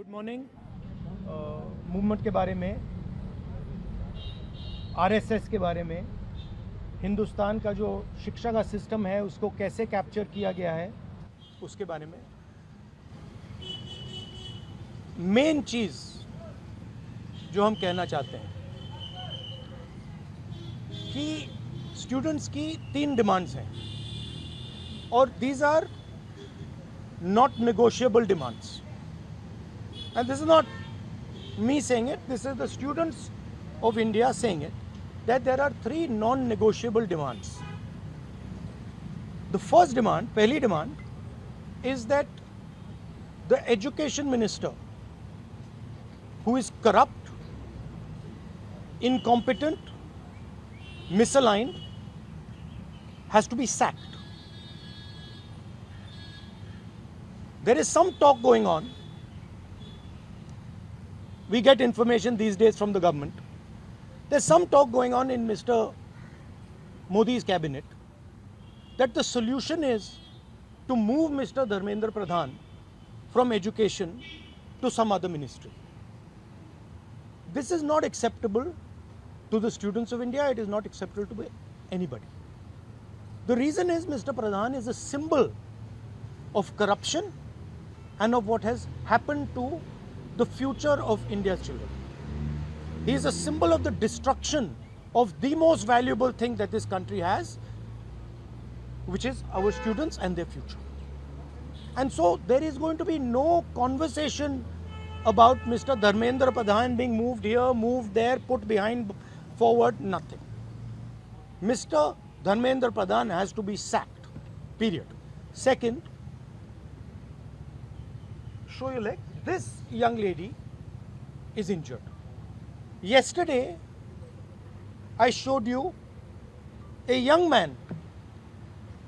Good morning. Movement के बारे में, आरएसएस के बारे में, हिंदुस्तान का जो शिक्षा का सिस्टम है उसको कैसे कैप्चर किया गया है उसके बारे में। मेन चीज़ जो हम कहना चाहते हैं कि स्टूडेंट्स की 3 डिमांड्स हैं और these are not negotiable demands. And this is not me saying it, this is the students of India saying it, that there are 3 non-negotiable demands. The first demand, pehli demand, is that the education minister, who is corrupt, incompetent, misaligned, has to be sacked. There is some talk going on. We get information these days from the government. There's some talk going on in Mr. Modi's cabinet that the solution is to move Mr. Dharmendra Pradhan from education to some other ministry. This is not acceptable to the students of India. It is not acceptable to anybody. The reason is Mr. Pradhan is a symbol of corruption and of what has happened to the future of India's children. He is a symbol of the destruction of the most valuable thing that this country has, which is our students and their future. And so there is going to be no conversation about Mr. Dharmendra Pradhan being moved here, moved there, put behind, forward, nothing. Mr. Dharmendra Pradhan has to be sacked, period. Second, show your leg. This young lady is injured. Yesterday, I showed you a young man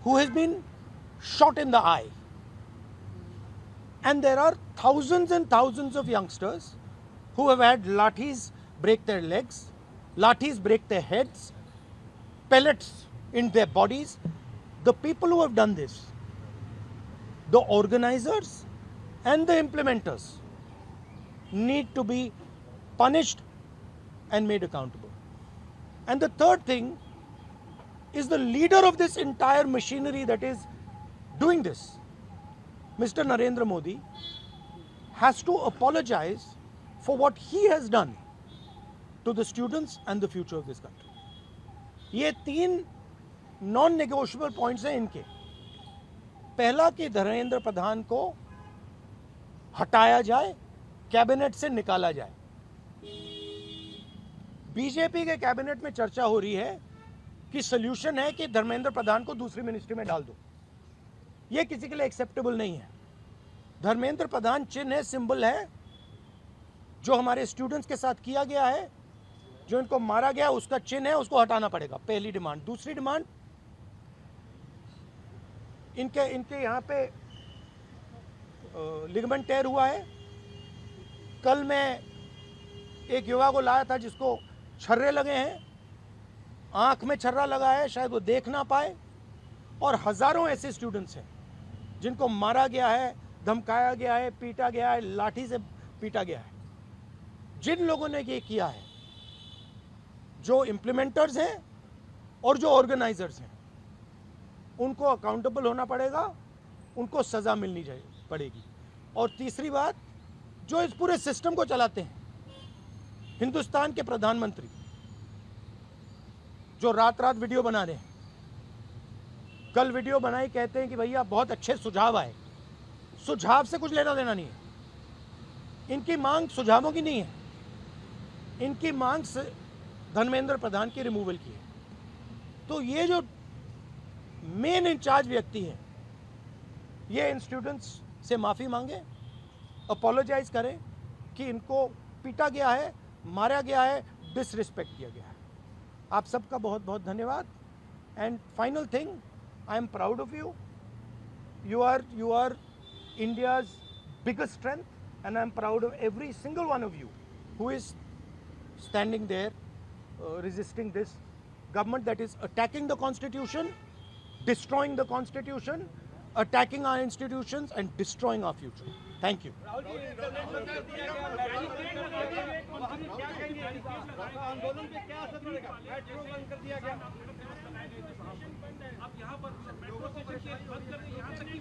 who has been shot in the eye. And there are thousands and thousands of youngsters who have had lathis break their legs, lathis break their heads, pellets in their bodies. The people who have done this, the organizers and the implementers, need to be punished and made accountable. And the third thing is the leader of this entire machinery that is doing this, Mr. Narendra Modi, has to apologize for what he has done to the students and the future of this country. ये 3 non-negotiable points हैं इनके। पहला कि धर्मेंद्र प्रधान को हटाया जाए, cabinet से निकाला जाए। बीजेपी के कैबिनेट में चर्चा हो रही है कि सॉल्यूशन है कि धर्मेंद्र प्रधान को दूसरी मिनिस्ट्री में डाल दो। यह किसी के लिए एक्सेप्टेबल नहीं है। धर्मेंद्र प्रधान चिन्ह है, सिंबल है, जो हमारे स्टूडेंट्स के साथ किया गया है, जो इनको मारा गया उसका चिन्ह है, उसको हटाना पड़ेगा। पहली डिमांड। दूसरी डिमांड, इनके यहां पे लिगामेंट टेयर हुआ है। कल मैं एक युवा को लाया था जिसको छर्रे लगे हैं, आंख में छर्रा लगा है, शायद वो देख ना पाए। और हजारों ऐसे स्टूडेंट्स हैं जिनको मारा गया है, धमकाया गया है, पीटा गया है, लाठी से पीटा गया है। जिन लोगों ने ये किया है, जो इम्प्लीमेंटर्स हैं और जो ऑर्गेनाइजर्स हैं, उनको अकाउंटेबल होना पड़ेगा, उनको सजा मिलनी पड़ेगी। और तीसरी बात, जो इस पूरे सिस्टम को चलाते हैं, हिंदुस्तान के प्रधानमंत्री, जो रात रात वीडियो बना रहे हैं, कल वीडियो बनाई, कहते हैं कि भैया बहुत अच्छे सुझाव आए। सुझाव से कुछ लेना देना नहीं है। इनकी मांग सुझावों की नहीं है, इनकी मांग धर्मेंद्र प्रधान की रिमूवल की है। तो ये जो मेन इंचार्ज व्यक्ति हैं, ये इन स्टूडेंट्स से माफ़ी मांगे, अपोलोजाइज करें कि इनको पीटा गया है, मारा गया है, डिसरिस्पेक्ट किया गया है। आप सबका बहुत बहुत धन्यवाद। And final thing, I am proud of you. You are India's biggest strength, and I am proud of every single one of you who is standing there resisting this government that is attacking the Constitution, destroying the Constitution, attacking our institutions and destroying our future. Thank you. आंदोलन पे क्या असर पड़ेगा? Metro बंद कर दिया गया। अब यहाँ पर मेट्रो स्टेशन बंद कर दिया, यहाँ तक कि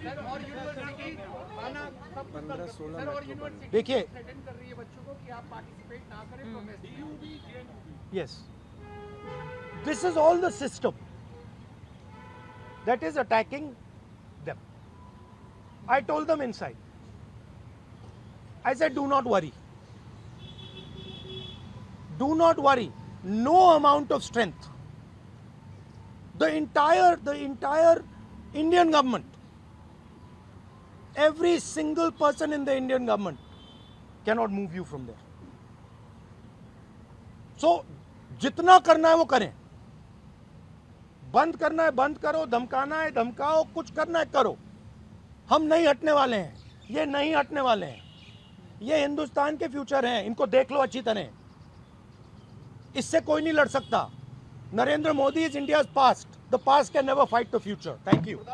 सर और यूनिवर्सिटी खाना सब 15-16 सर और यूनिवर्सिटी देखिए थ्रेटन कर रही है बच्चों को कि आप पार्टिसिपेट ना करें प्रोटेस्ट में। Yes. This is all the system that is attacking them. I told them inside. I said, do not worry. Do not worry. No amount of strength. The entire Indian government, every single person in the Indian government cannot move you from there. So, जितना करना है वो करें. बंद करना है बंद करो, धमकाना है धमकाओ, कुछ करना है करो. हम नहीं हटने वाले हैं. ये नहीं हटने वाले हैं. ये हिंदुस्तान के फ्यूचर हैं. इनको देख लो अच्छी तरह. इससे कोई नहीं लड़ सकता. Narendra Modi is India's past. The past can never fight the future. Thank you.